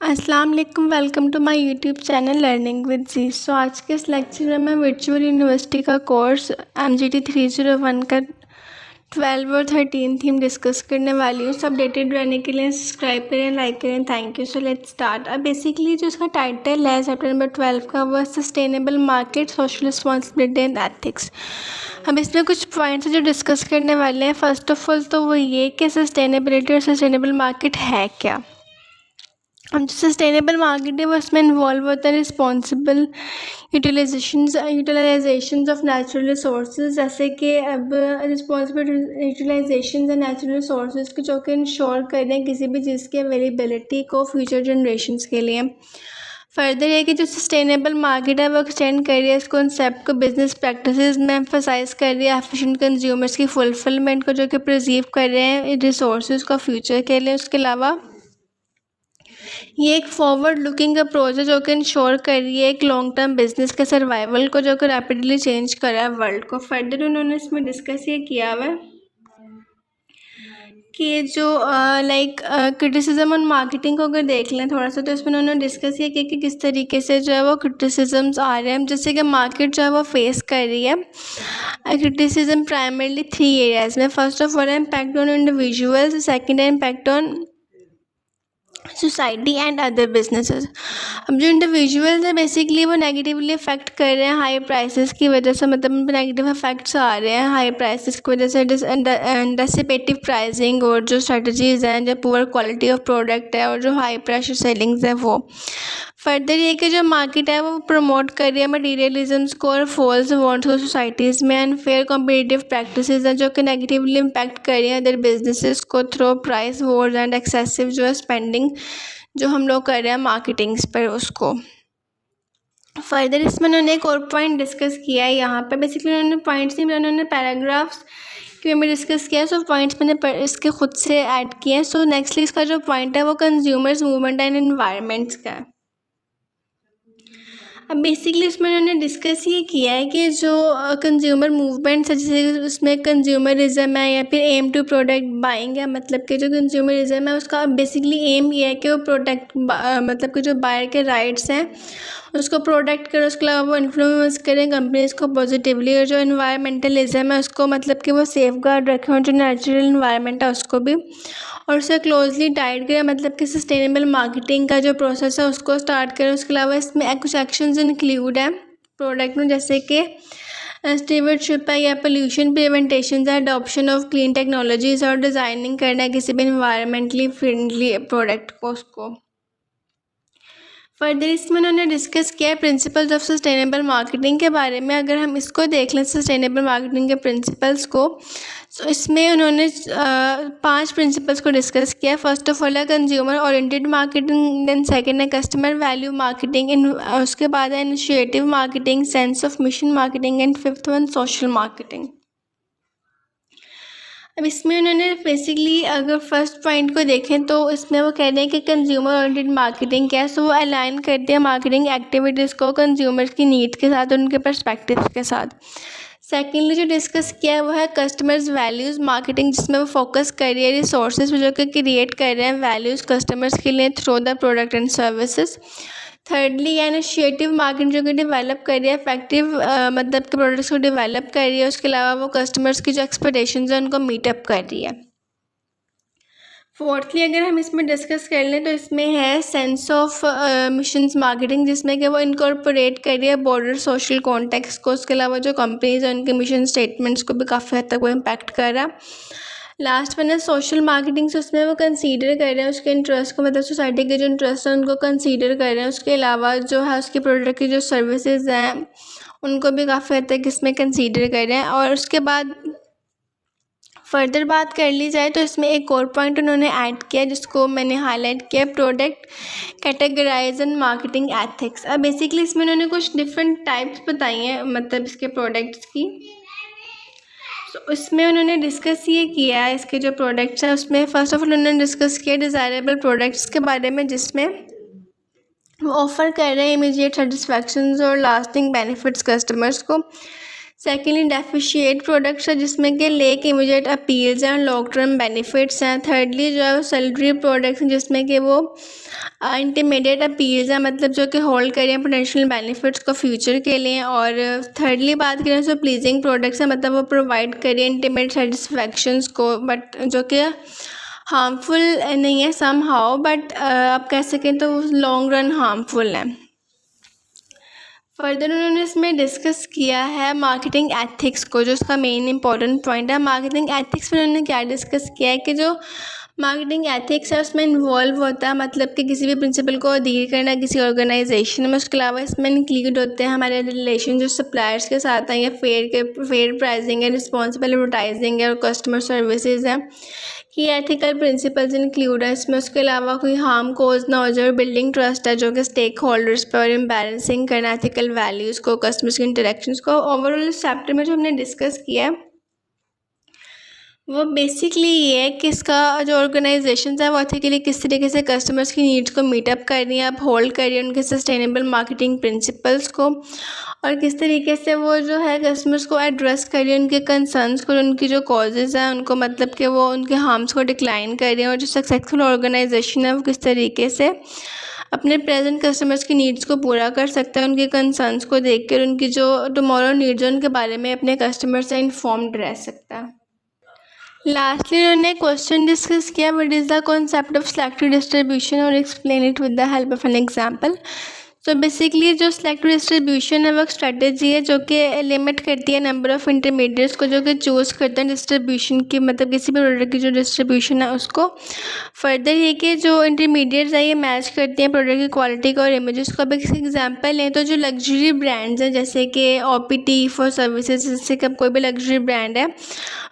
अस्सलाम वालेकुम, welcome to my YouTube channel learning with G. So आज के इस लेक्चर में मैं वर्चुअल यूनिवर्सिटी का कोर्स MGT 301 का 12 और 13 थीम डिस्कस करने वाली हूँ। सब अपडेटेड रहने के लिए सब्सक्राइब करें, लाइक करें। Thank you. So let's start. अब बेसिकली जो इसका टाइटल है चैप्टर नंबर 12 का, वो sustainable market, social responsibility and ethics. अब इसमें कुछ पॉइंट्स जो डिस्कस करने वाले हैं। फर्स्ट ऑफ ऑल तो वो ये कि सस्टेनेबिलिटी और सस्टेनेबल मार्केट है क्या। अब जो सस्टेनेबल मार्केट है वो इसमें इन्वॉल्व होता है responsible utilization of natural resources, जैसे कि अब responsible utilization of natural resources को जो कि इंश्योर करें किसी भी चीज़ की अवेलेबिलिटी को फ्यूचर जनरेशन्स के लिए। फर्दर ये कि जो सस्टेनेबल मार्केट है वो एक्सटेंड कर रही है इस कॉन्सेप्ट को बिजनेस प्रैक्टिसेस में एम्फसाइज कर रही है एफिशिएंट कंज्यूमर्स की फुलफिलमेंट को जो कि प्रिजर्व कर रहे हैं रिसोर्सेज को फ्यूचर के लिए। उसके अलावा ये एक फॉरवर्ड लुकिंग अप्रोच है जो कि इंश्योर कर रही है एक लॉन्ग टर्म बिजनेस के सर्वाइवल को, जो कि रैपिडली चेंज कर रहा है वर्ल्ड को। फर्दर उन्होंने इसमें डिस्कस ये किया हुआ है कि जो क्रिटिसिज्म ऑन मार्केटिंग को अगर देख लें थोड़ा सा, तो इसमें उन्होंने डिस्कस ये किया कि किस तरीके से जो है वो क्रिटिसिजम्स आ रहे हैं, जैसे कि मार्केट जो है वो फेस कर रही है क्रिटिसिज्म प्राइमरली 3 एरियाज में। First of all impact on individuals, second है impact on society and other businesses. अब जो इंडिविजुअल्स हैं बेसिकली वो नेगेटिवली अफेक्ट कर रहे हैं हाई प्राइसेस की वजह से, मतलब नेगेटिव इफेक्ट्स आ रहे हैं हाई प्राइसेस की वजह से, एंटिसिपेटिव प्राइसिंग और जो स्ट्रेटजीज़ हैं, जो पुअर क्वालिटी ऑफ प्रोडक्ट है और जो हाई प्रेशर सेलिंग्स है वो। फर्दर ये कि जो मार्केट है वो प्रमोट कर रही है मटीरियलिज्म्स को और फॉल्स वांट्स को सोसाइटीज़ में, अनफेयर कॉम्पिटिटिव प्रैक्टिसेस हैं जो कि नेगेटिवली इम्पैक्ट कर रही हैं अदर बिजनेसेस को through price Wars and excessive जो है स्पेंडिंग जो हम लोग कर रहे हैं मार्केटिंग्स पर उसको। फर्दर इसमें उन्होंने एक और पॉइंट डिस्कस किया है यहाँ पर। बेसिकली उन्होंने पॉइंट्स नहीं, उन्होंने पैराग्राफ्स के में डिस्कस किया। सो पॉइंट्स मैंने इसके खुद से ऐड किए हैं। सो नेक्स्टली इसका जो पॉइंट है वो कंज्यूमर्स मूवमेंट एंड एनवायरनमेंट्स का है। अब बेसिकली इसमें उन्होंने डिस्कस ये किया है कि जो कंज्यूमर मूवमेंट्स है, जैसे उसमें कंज्यूमरिज्म है या फिर एम टू प्रोडक्ट बाइंग है, मतलब कि जो कंज्यूमरिज्म है उसका बेसिकली एम ये है कि वो प्रोडक्ट मतलब कि जो बायर के राइट्स हैं उसको प्रोटेक्ट करें, उसके अलावा वो इन्फ्लुएंस करें कंपनीज़ को पॉजिटिवली, और जो इन्वायरमेंटलिज्म है उसको मतलब कि वो सेफ गार्ड रखें और जो नेचुरल इन्वायरमेंट है उसको भी, और उसे क्लोजली टाइड करें, मतलब कि सस्टेनेबल मार्केटिंग का जो प्रोसेस है उसको स्टार्ट करें। उसके अलावा इसमें कुछ एक्शंस इंक्लूड है प्रोडक्ट में, जैसे कि स्टीवर्डशिप है या पोल्यूशन प्रिवेंटेशन है, अडॉप्शन ऑफ क्लीन टेक्नोलॉजीज़ और डिज़ाइनिंग करना है किसी भी इन्वायरमेंटली फ्रेंडली प्रोडक्ट को उसको। फर्दर इसमें उन्होंने डिस्कस किया है प्रिंसिपल्स ऑफ सस्टेनेबल मार्केटिंग के बारे में। अगर हम इसको देख लें सस्टेनेबल मार्केटिंग के प्रिंसिपल्स को, तो इसमें उन्होंने 5 प्रिंसिपल्स को डिस्कस किया। फर्स्ट ऑफ ऑल है consumer oriented marketing, then second है कस्टमर वैल्यू मार्केटिंग, उसके बाद है initiative marketing, sense of mission marketing and fifth one social marketing. अब इसमें उन्होंने बेसिकली अगर फर्स्ट पॉइंट को देखें तो इसमें वो कह रहे हैं कि कंज्यूमर ओरिएंटेड मार्केटिंग क्या है। सो वो अलाइन करते हैं मार्केटिंग एक्टिविटीज़ को कंज्यूमर की नीड के साथ, उनके पर्सपेक्टिव के साथ। सेकेंडली जो डिस्कस किया है वो है कस्टमर्स वैल्यूज़ मार्केटिंग, जिसमें वो फोकस कर रही है रिसोर्सेज जो कि क्रिएट कर रहे हैं वैल्यूज़ कस्टमर्स के लिए through the product and services. Thirdly initiative market जो कि डेवलप कर रही है इफेक्टिव मतलब के प्रोडक्ट्स को डेवलप कर रही है। उसके अलावा वो कस्टमर्स की जो एक्सपेक्टेशंस हैं उनको मीटअप कर रही है। फोर्थली अगर हम इसमें डिस्कस कर लें तो इसमें है सेंस ऑफ मिशंस मार्केटिंग, जिसमें कि वो इनकॉर्पोरेट कर रही है बॉर्डर सोशल कॉन्टेक्स्ट को। उसके अलावा जो कंपनीज हैं उनके मिशन स्टेटमेंट्स को भी काफ़ी हद तक वो इम्पैक्ट कर रहा है। लास्ट वन है सोशल मार्केटिंग, से उसमें वो कंसीडर कर रहे हैं उसके इंटरेस्ट को, मतलब सोसाइटी के जो इंटरेस्ट हैं उनको कंसीडर कर रहे हैं। उसके अलावा जो है उसके प्रोडक्ट की जो सर्विसेज हैं उनको भी काफ़ी हद तक इसमें कंसीडर कर रहे हैं। और उसके बाद फर्दर बात कर ली जाए तो इसमें एक और पॉइंट उन्होंने ऐड किया जिसको मैंने हाईलाइट किया, प्रोडक्ट कैटेगराइजेशन मार्केटिंग एथिक्स। अब बेसिकली इसमें उन्होंने कुछ डिफरेंट टाइप्स बताई हैं मतलब इसके प्रोडक्ट्स की। तो इसमें उन्होंने डिस्कस ये किया है इसके जो प्रोडक्ट्स हैं उसमें फर्स्ट ऑफ ऑल उन्होंने डिस्कस किया डिज़ायरेबल प्रोडक्ट्स के बारे में, जिसमें वो ऑफ़र कर रहे हैं इमीडिएट सेटिस्फैक्शंस और लास्टिंग बेनिफिट्स कस्टमर्स को। सेकेंडली डेफिशिएट प्रोडक्ट्स है जिसमें कि लेक इमीडिएट अपील्स हैं, लॉन्ग टर्म बेनिफिट्स हैं। थर्डली जो है वो सैलरी प्रोडक्ट्स हैं जिसमें कि वो इंटरमीडिएट अपील्स हैं, मतलब जो कि होल्ड करें पोटेंशियल बेनिफिट्स को फ्यूचर के लिए। और थर्डली बात करें तो प्लीजिंग प्रोडक्ट्स हैं, मतलब वो प्रोवाइड करें इंटीमेट सेटिस्फैक्शंस को, बट जो कि हार्मफुल नहीं है सम हाउ, बट आप कह सकें तो लॉन्ग रन हार्मफुल है। फर्दर उन्होंने इसमें डिस्कस किया है मार्केटिंग एथिक्स को, जो उसका मेन इंपॉर्टेंट पॉइंट है। मार्केटिंग एथिक्स में उन्होंने क्या डिस्कस किया है कि जो मार्केटिंग एथिक्स है उसमें इन्वॉल्व होता है, मतलब कि किसी भी प्रिंसिपल को अधीर करना किसी ऑर्गेनाइजेशन में। उसके अलावा इसमें इंक्लूड होते हैं हमारे रिलेशन जो सप्लायर्स के साथ हैं, या फेयर प्राइसिंग है, रिस्पॉन्सिबल एडवर्टाइजिंग है, और कस्टमर सर्विसेज है। की एथिकल प्रिंसिपल्स इंक्लूड है इसमें। उसके अलावा कोई हार्म कोज ना हो जाए, बिल्डिंग ट्रस्ट है जो कि स्टेक होल्डर्स पर, और इम्बैलेंसिंग करना एथिकल वैल्यूज़ को, कस्टमर्स की इंटरेक्शंस को। ओवरऑल इस चैप्टर में जो हमने डिस्कस किया है वो बेसिकली ये है कि इसका जो ऑर्गेनाइजेशन है वो एथिकली किस तरीके से कस्टमर्स की नीड्स को मीटअप कर रही है, अब होल्ड कर रही है उनके सस्टेनेबल मार्केटिंग प्रिंसिपल्स को, और किस तरीके से वो जो है कस्टमर्स को एड्रेस कर रही है, उनके कंसर्न्स को, उनकी जो कॉजेज़ हैं उनको, मतलब कि वो उनके हार्म्स को डिक्लाइन कर रही है। और जो सक्सेसफुल ऑर्गेनाइजेशन है वो किस तरीके से अपने प्रेजेंट कस्टमर्स की नीड्स को पूरा कर सकता है, उनके कंसर्न्स को देख कर उनकी जो टुमारो नीड्स है उनके बारे में अपने कस्टमर से इन्फॉर्म्ड रह सकता है। लास्टली उन्होंने क्वेश्चन डिस्कस किया, what is the concept of selective distribution, और explain it with the help of an example. तो बेसिकली जो सिलेक्टिव डिस्ट्रीब्यूशन है वो एक स्ट्रेटजी है जो कि लिमिट करती है नंबर ऑफ़ इंटरमीडिएट्स को जो कि चूज़ करते हैं डिस्ट्रीब्यूशन की, मतलब किसी भी प्रोडक्ट की जो डिस्ट्रीब्यूशन है उसको। फर्दर ये कि जो इंटरमीडिएट्स हैं ये मैच करती हैं प्रोडक्ट की क्वालिटी को और इमेजेस को। अब एक एग्जांपल लें तो जो लग्जरी ब्रांड्स हैं जैसे कि OPT फॉर सर्विसेज, जैसे कि कोई भी लग्जरी ब्रांड है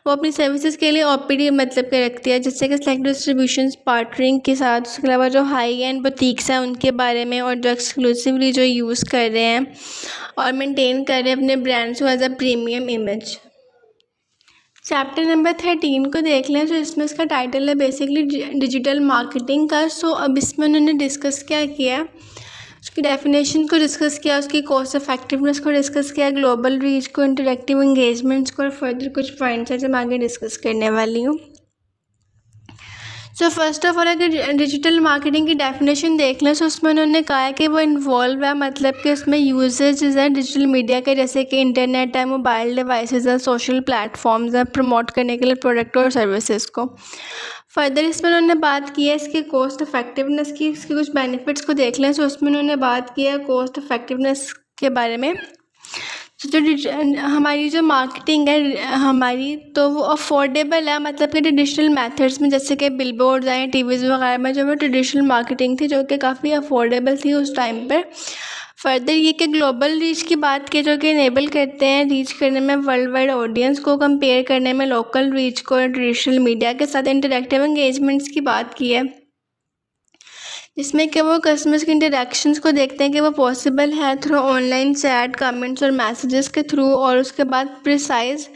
वो अपनी सर्विसेज के लिए OPD मतलब के रखती है, जैसे कि सेलेक्ट डिस्ट्रीब्यूशन पार्टनरिंग के साथ। उसके अलावा जो हाई एंड बुटीक्स हैं उनके बारे में, और जो एक्सक्लूसिवली जो यूज़ कर रहे हैं और मेंटेन कर रहे हैं अपने ब्रांड्स को as a premium image. Chapter number 13 को देख लें तो इसमें इसका टाइटल है बेसिकली डिजिटल मार्केटिंग का। सो अब इसमें उन्होंने डिस्कस क्या किया, उसकी डेफिनेशन को डिस्कस किया, उसकी कॉस्ट इफेक्टिवनेस को डिस्कस किया, ग्लोबल रीच को, इंटरेक्टिव इंगेजमेंट्स को, और फर्दर कुछ पॉइंट्स हैं जो मैं आगे डिस्कस करने वाली हूँ। सो फर्स्ट ऑफ ऑल अगर डिजिटल मार्केटिंग की डेफिनेशन देख लें तो उसमें उन्होंने कहा है कि वो इन्वॉल्व है, मतलब कि उसमें यूजेज है डिजिटल मीडिया के, जैसे कि इंटरनेट है, मोबाइल डिवाइसेस है, सोशल प्लेटफॉर्म्स हैं प्रमोट करने के लिए प्रोडक्ट और सर्विसेज को। फर्दर इसमें उन्होंने बात की है इसकी कॉस्ट इफेक्टिवनेस की, इसके कुछ बेनिफिट्स को देख लें तो उसमें उन्होंने बात की है कॉस्ट इफेक्टिवनेस के बारे में। तो जो हमारी जो मार्केटिंग है हमारी, तो वो अफोर्डेबल है, मतलब कि ट्रेडिशनल मेथड्स में जैसे कि बिलबोर्ड्स आए, टीवीज़ वगैरह में जो वो ट्रेडिशनल मार्केटिंग थी जो कि काफ़ी अफोर्डेबल थी उस टाइम पर। फर्दर ये कि ग्लोबल रीच की बात की जो कि इनेबल करते हैं रीच करने में वर्ल्ड वाइड ऑडियंस को, कंपेयर करने में लोकल रीच को ट्रेडिशनल मीडिया के साथ। इंटरेक्टिव एंगेजमेंट्स की बात की है जिसमें कि वो कस्टमर्स की इंटरेक्शंस को देखते हैं कि वो पॉसिबल है थ्रू ऑनलाइन चैट, कमेंट्स और मैसेजेस के थ्रू। और उसके बाद प्रिसाइज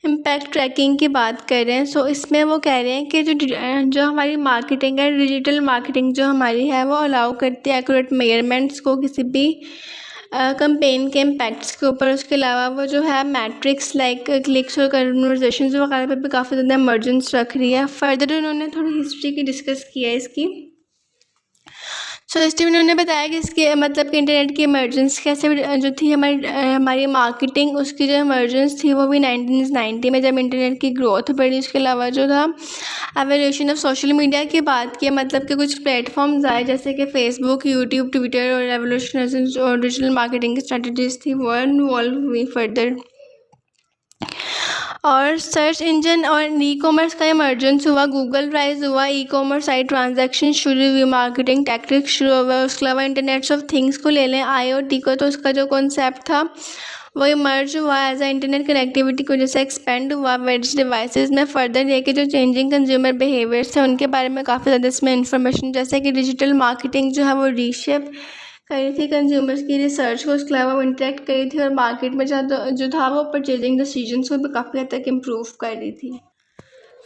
इम्पैक्ट ट्रैकिंग की बात कर रहे हैं। सो इसमें वो कह रहे हैं कि जो हमारी मार्केटिंग है, डिजिटल मार्केटिंग जो हमारी है वो अलाउ करती है एक्यूरेट मेजरमेंट्स को किसी भी कंपेन के इम्पैक्ट्स के ऊपर। उसके अलावा वो जो है मैट्रिक्स लाइक क्लिक्स और कन्वर्जेशंस वगैरह पर भी काफ़ी ज़्यादा इमर्जेंस रख रही है। फर्दर उन्होंने थोड़ी हिस्ट्री की डिस्कस किया है इसकी। सो इस टाइम उन्होंने बताया कि इसके मतलब कि इंटरनेट की इमर्जेंस कैसे जो थी हमारी मार्केटिंग, उसकी जो इमर्जेंस थी वो भी 1990 में जब इंटरनेट की ग्रोथ बढ़ी। उसके अलावा जो था एवोल्यूशन ऑफ सोशल मीडिया की बात की, मतलब कि कुछ प्लेटफॉर्म्स आए जैसे कि फेसबुक, यूट्यूब, ट्विटर, और एवोल्यूशन और डिजिटल मार्केटिंग की स्ट्रेटजीज थी वो इन्वॉल्व हुई फर्दर। और सर्च इंजन और ई कॉमर्स का इमर्जेंस हुआ, गूगल राइज हुआ, ई कॉमर्स साइट ट्रांजैक्शन शुरू हुई, मार्केटिंग टैक्टिक्स शुरू हुआ। उसके अलावा इंटरनेट्स ऑफ थिंग्स को ले लें, IoT को, तो उसका जो कॉन्सेप्ट था वो इमर्ज हुआ एज आ इंटरनेट कनेक्टिविटी को जैसे एक्सपेंड हुआ वेज डिवाइसेस में। फर्दर ये कि जो चेंजिंग कंज्यूमर बिहेवियर्स हैं उनके बारे में काफ़ी ज़्यादा इसमें इंफॉर्मेशन, जैसे कि डिजिटल मार्केटिंग जो है वो रीशेप करी थी कंज्यूमर्स की रिसर्च को। उसके अलावा वो इंटरेक्ट करी थी और मार्केट में जो था वो परचेजिंग डिसीजंस को भी काफ़ी हद तक इम्प्रूव कर रही थी।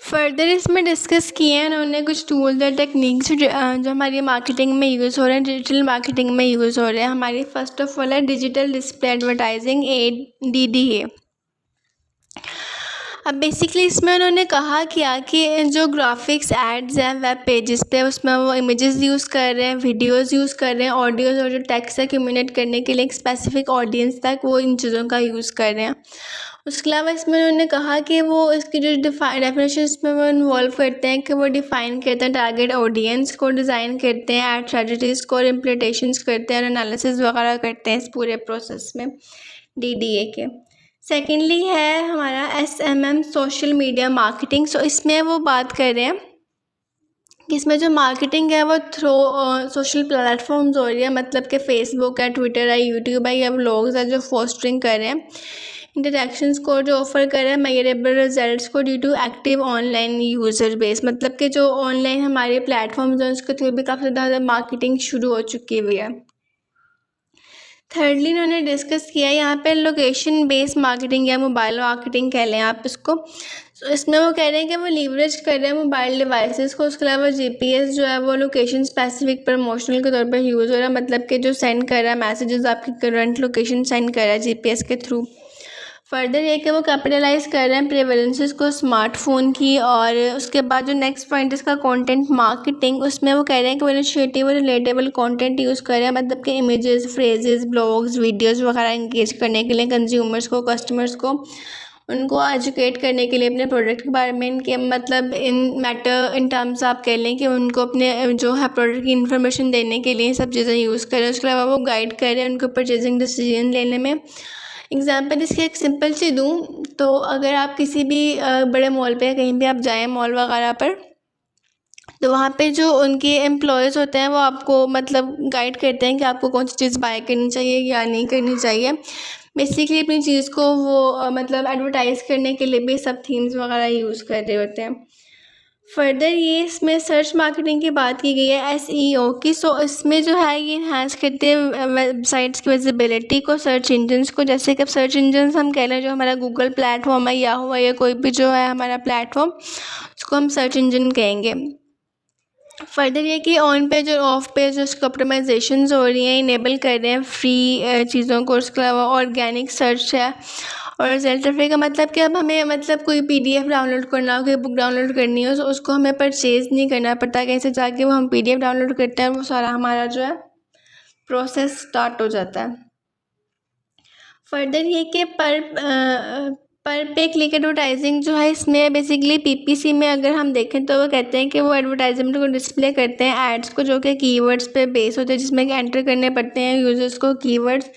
फर्दर इसमें डिस्कस किए हैं उन्होंने कुछ टूल्स और टेक्निक्स जो हमारी मार्केटिंग में यूज़ हो रहे हैं, डिजिटल मार्केटिंग में यूज़ हो रहे हैं। हमारी फर्स्ट ऑफ ऑल है डिजिटल डिस्प्ले एडवर्टाइजिंग, DDA। अब बेसिकली इसमें उन्होंने कहा क्या कि जो ग्राफिक्स एड्स हैं वेब पेजेस पे उसमें वो इमेजेस यूज़ कर रहे हैं, वीडियोस यूज़ कर रहे हैं, ऑडियोज़ और जो टेक्स्ट है कम्युनिकेट करने के लिए एक स्पेसिफिक ऑडियंस तक वो इन चीज़ों का यूज़ कर रहे हैं। उसके अलावा इसमें उन्होंने कहा कि वो इसकी जो डेफिनेशन इसमें वो इन्वॉल्व करते हैं कि वो डिफ़ाइन करते हैं टारगेट ऑडियंस को, डिज़ाइन करते हैं एड स्ट्रेटजीज़ को और इम्प्लीमेंटेशंस करते हैं और एनालिसिस वगैरह करते हैं इस पूरे प्रोसेस में DDA के। सेकेंडली है हमारा SMM सोशल मीडिया मार्केटिंग। सो इसमें वो बात कर रहे हैं कि इसमें जो मार्केटिंग है वो थ्रू सोशल प्लेटफॉर्म्स हो रही है, मतलब कि फेसबुक है, ट्विटर है, यूट्यूब है, या व्लॉग्स है जो फोस्टरिंग कर रहे हैं इंटरेक्शंस को, जो ऑफर कर रहे हैं मेजरेबल रिजल्ट्स को due to active online user base, मतलब कि जो ऑनलाइन हमारे प्लेटफॉर्म्स हैं उसके थ्रू भी काफ़ी ज़्यादा मार्केटिंग शुरू हो चुकी हुई है। थर्डली इन्होंने डिस्कस किया है यहाँ पे लोकेशन बेस्ड मार्केटिंग या मोबाइल मार्केटिंग कह लें आप इसको। तो इसमें वो कह रहे हैं कि वो लीवरेज कर रहे हैं मोबाइल डिवाइसेस को। उसके अलावा GPS जो है वो लोकेशन स्पेसिफिक प्रमोशनल के तौर पर यूज़ हो रहा है, मतलब कि जो सेंड कर रहा है मैसेजेस आपकी करंट लोकेशन सेंड कर रहा है GPS के थ्रू। फर्दर ये कि वो कैपिटलाइज कर रहे हैं प्रेवलेंसेस को स्मार्टफोन की। और उसके बाद जो नेक्स्ट पॉइंट इसका कंटेंट मार्केटिंग, उसमें वो कह रहे हैं कि वो इनिशिएटिव और रिलेटेबल कंटेंट यूज़ कर रहे हैं, मतलब कि इमेजेस, फ्रेजेस, ब्लॉग्स, वीडियोस वगैरह इंगेज करने के लिए कंज्यूमर्स को, कस्टमर्स को, उनको एजुकेट करने के लिए अपने प्रोडक्ट के बारे में, इनके मतलब इन मैटर इन टर्म्स आप कह लें कि उनको अपने जो है प्रोडक्ट की इन्फॉर्मेशन देने के लिए सब चीज़ें यूज़ करें। उसके अलावा वो गाइड कर रहे हैं उनको परचेजिंग डिसीजन लेने में। एग्ज़ाम्पल इसकी एक सिंपल सी दूँ तो अगर आप किसी भी बड़े मॉल पे कहीं भी आप जाएँ मॉल वगैरह पर, तो वहाँ पे जो उनके एम्प्लॉयज़ होते हैं वो आपको मतलब गाइड करते हैं कि आपको कौन सी चीज़ बाय करनी चाहिए या नहीं करनी चाहिए। बेसिकली अपनी चीज़ को वो मतलब एडवर्टाइज़ करने के लिए भी सब थीम्स वगैरह यूज़ कर रहे होते हैं। फर्दर ये इसमें सर्च मार्केटिंग की बात की गई है SEO की। सो इसमें जो है ये इन्हांस करते हैं वेबसाइट्स की विजिबिलिटी को, सर्च इंजन्स को। जैसे कि अब सर्च इंजन्स हम कह लें जो हमारा गूगल प्लेटफॉर्म है, याहू है, या कोई भी जो है हमारा प्लेटफॉर्म, उसको हम सर्च इंजन कहेंगे। फर्दर ये कि ऑन पेज और ऑफ पेज जो ऑप्टिमाइजेशंस हो रही हैं इनेबल कर रहे हैं फ्री चीज़ों को। उसके अलावा ऑर्गेनिक सर्च है और रिजल्ट ट्रैफिक का मतलब कि अब हमें मतलब कोई PDF डाउनलोड करना हो, कोई बुक डाउनलोड करनी हो तो उसको हमें परचेज़ नहीं करना पड़ता, कैसे जाके वो हम PDF डाउनलोड करते हैं, वो सारा हमारा जो है प्रोसेस स्टार्ट हो जाता है। फर्दर ये कि पर पे क्लिक एडवर्टाइजिंग जो है इसमें बेसिकली PPC में अगर हम देखें तो वो कहते हैं कि वो एडवर्टाइजमेंट को डिस्प्ले करते हैं एड्स को जो कि कीवर्ड्स पे बेस होते हैं, जिसमें कि एंटर करने पड़ते हैं यूजर्स को कीवर्ड्स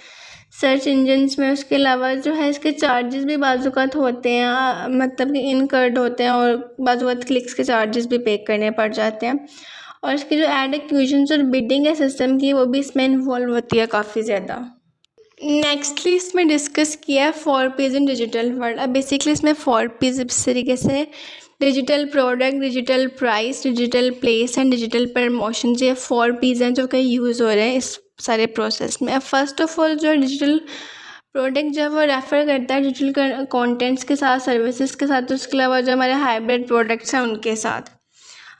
सर्च इंजन्स में। उसके अलावा जो है इसके चार्जेस भी बाज़ात होते हैं, मतलब कि इनकर्ड होते हैं, और बाज़ात क्लिक्स के चार्जेस भी पे करने पड़ जाते हैं। और इसकी जो एड एक्विजिशंस और बिडिंग है सिस्टम की, वो भी इसमें इन्वॉल्व होती है काफ़ी ज़्यादा। नेक्स्टली इसमें डिस्कस किया है 4Ps इन डिजिटल वर्ल्ड। अब बेसिकली इसमें 4Ps इस तरीके से digital product, digital price, digital place and digital promotion, ये 4Ps हैं जो कि यूज़ हो रहे हैं इस सारे प्रोसेस में। अब फर्स्ट ऑफ ऑल जो डिजिटल प्रोडक्ट जब वो रेफ़र करता है डिजिटल कंटेंट्स के साथ, सर्विसेज के साथ, तो उसके अलावा जो हमारे हाइब्रिड प्रोडक्ट्स हैं उनके साथ।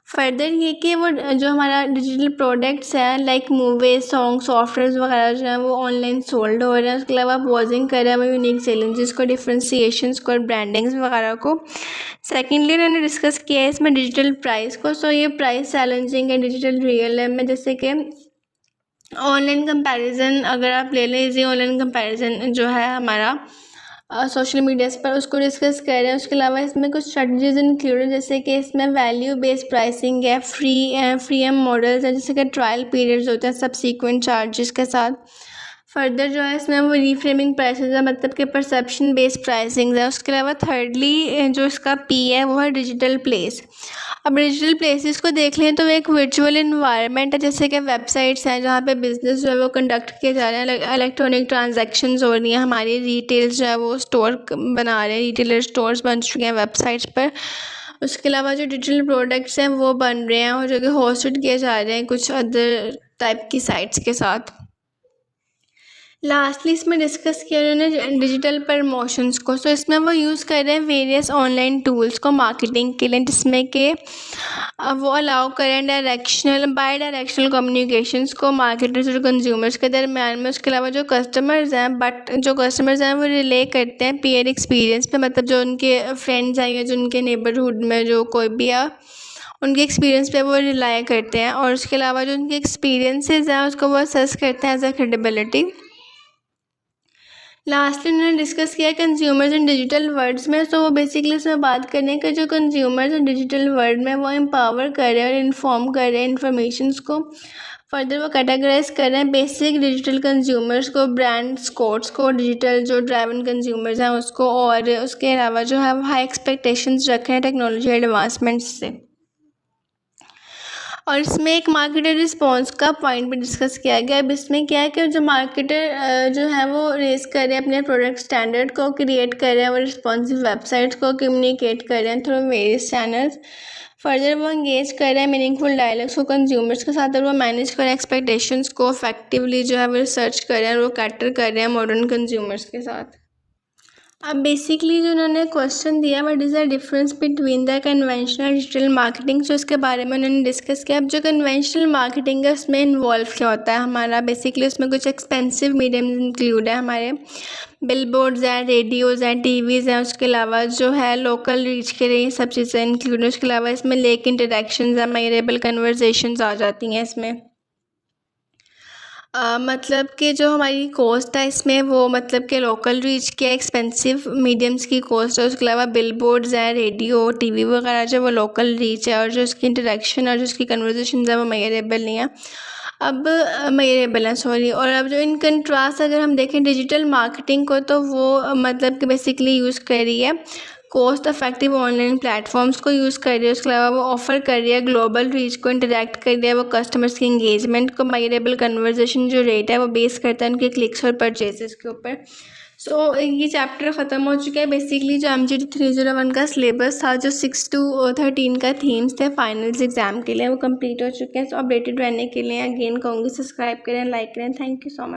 फर्दर ये कि वो जो हमारा डिजिटल प्रोडक्ट्स हैं लाइक मूवी, सॉन्ग, सॉफ्टवेयर वगैरह जो है वो ऑनलाइन सोल्ड हो रहे हैं। उसके अलावा पॉजिंग कर रहा है वो यूनिक चैलेंजेस को, डिफ्रेंसिएशंस को और ब्रांडिंग्स वगैरह को। सेकेंडली उन्होंने डिस्कस किया है इसमें डिजिटल प्राइस को। सो ये प्राइस चैलेंजिंग है डिजिटल रियल में, जैसे कि ऑनलाइन कंपैरिजन अगर आप ले लें, इजी ऑनलाइन कंपैरिजन जो है हमारा सोशल मीडियाज़ पर, उसको डिस्कस कर रहे हैं। उसके अलावा इसमें कुछ स्ट्रेटजीज इंक्लूडेड, जैसे कि इसमें वैल्यू बेस्ड प्राइसिंग है, फ्रीएम मॉडल्स है, जैसे कि ट्रायल पीरियड्स होते हैं सब्सीक्वेंट चार्जेस के साथ। फर्दर जो है इसमें वो रीफ्रेमिंग प्राइसेस है, मतलब कि परसेप्शन बेस्ड प्राइसिंग है। उसके अलावा थर्डली जो इसका P है वो है डिजिटल प्लेस। अब डिजिटल प्लेसेस को देख लें तो वो एक वर्चुअल इन्वायरमेंट है, जैसे कि वेबसाइट्स हैं जहाँ पे बिजनेस जो है वो कंडक्ट किए जा रहे हैं, इलेक्ट्रॉनिक ट्रांजैक्शंस हो रही हैं, हमारी रिटेल्स जो है वो स्टोर बना रहे हैं, रिटेलर स्टोर्स बन चुके हैं वेबसाइट्स पर। उसके अलावा जो डिजिटल प्रोडक्ट्स हैं वो बन रहे हैं और जो कि होस्टेड किए जा रहे हैं कुछ अदर टाइप की साइट्स के साथ। लास्टली इसमें डिस्कस किया उन्होंने डिजिटल प्रमोशंस को। सो इसमें वो यूज़ कर रहे हैं वेरियस ऑनलाइन टूल्स को मार्केटिंग के लिए, जिसमें कि वो अलाउ करें बाई डायरेक्शनल कम्युनिकेशंस को मार्केटर्स और कंज्यूमर्स के दरम्यान में। उसके अलावा जो कस्टमर्स हैं वो रिले करते हैं पीयर एक्सपीरियंस पे, मतलब जो उनके फ्रेंड्स हैं या जो उनके नेबरहुड में जो कोई भी है उनके एक्सपीरियंस पे वो रिलाई करते हैं, और उसके अलावा जो उनके एक्सपीरियंसेस हैं उसको वो असेस करते हैं एज अ क्रेडिबिलिटी। लास्टली उन्होंने डिस्कस किया कंज्यूमर्स इन डिजिटल वर्ल्ड्स में। तो वो बेसिकली उसमें बात करने हैं कि जो कंज्यूमर्स हैं डिजिटल वर्ल्ड में वो एम्पावर कर रहे हैं और इन्फॉर्म कर रहे हैं इन्फॉर्मेशंस को। फर्दर वो कैटेगराइज कर रहे हैं बेसिक डिजिटल कंज्यूमर्स को, ब्रांड्स कोड्स को, डिजिटल जो ड्राइवन कंज्यूमर्स हैं उसको, और उसके अलावा जो है वो हाई एक्सपेक्टेशंस रख रहे हैं टेक्नोलॉजी एडवांसमेंट्स से। और इसमें एक मार्केटर रिस्पॉन्स का पॉइंट भी डिस्कस किया गया। अब इसमें क्या है कि जो मार्केटर जो है वो रेस कर रहे हैं अपने प्रोडक्ट स्टैंडर्ड को, क्रिएट कर रहे हैं वो रिस्पॉन्सिव वेबसाइट्स को, कम्युनिकेट कर रहे हैं थ्रू वेरियस चैनल्स। फर्दर वो इंगेज कर रहे हैं मीनिंगफुल डायलॉग्स को कंज्यूमर्स के साथ, और वो मैनेज कर रहे हैं एक्सपेक्टेशंस को इफेक्टिवली जो है वो रिसर्च कर रहे हैं और वो कैटर कर रहे हैं मॉडर्न कंज्यूमर्स के साथ। अब बेसिकली जो उन्होंने क्वेश्चन दिया what is the difference between the conventional digital marketing, जो इसके बारे में उन्होंने डिस्कस किया। अब जो कन्वेंशनल मार्केटिंग है उसमें इन्वॉल्व क्या होता है हमारा, बेसिकली उसमें कुछ एक्सपेंसिव मीडियम इंक्लूड है हमारे, बिलबोर्ड्स हैं, रेडियोज़ हैं, टीवीज़ हैं, उसके अलावा जो है लोकल रीच के लिए सब चीज़ें इंक्लूड है। उसके अलावा इसमें लेक इंटरेक्शंस हैं, मेमोरेबल कन्वर्सेशंस आ जाती हैं इसमें। मतलब कि जो हमारी कॉस्ट है इसमें वो मतलब कि लोकल रीच के एक्सपेंसिव मीडियम्स की कॉस्ट है। उसके अलावा बिलबोर्ड्स हैं, रेडियो, टीवी वगैरह जो वो लोकल रीच है, और जो उसकी इंटरेक्शन और जो उसकी कन्वर्सेशन है वो मेजरेबल नहीं है। अब मेजरेबल है सॉरी। और अब जो इन कंट्रास्ट अगर हम देखें डिजिटल मार्केटिंग को, तो वो मतलब कि बेसिकली यूज़ कर रही है कॉस्ट इफेक्टिव ऑनलाइन प्लेटफॉर्म्स को यूज़ कर रही है। उसके अलावा वो ऑफ़र कर रही है ग्लोबल रीच को, इंटरेक्ट कर रही है वो कस्टमर्स की इंगेजमेंट को, मेजरेबल कन्वर्सेशन जो रेट है वो बेस करता है उनके क्लिक्स और परचेजेस के ऊपर। सो ये चैप्टर ख़त्म हो चुका है। बेसिकली जो MGT 301 का सिलेबस था, जो 6 to 13 का थीम्स थे फाइनल्स एग्जाम के लिए, वो कंप्लीट हो चुके हैं। सो अपडेटेड रहने के लिए अगेन कहूँगी सब्सक्राइब करें, लाइक करें। Thank you so much.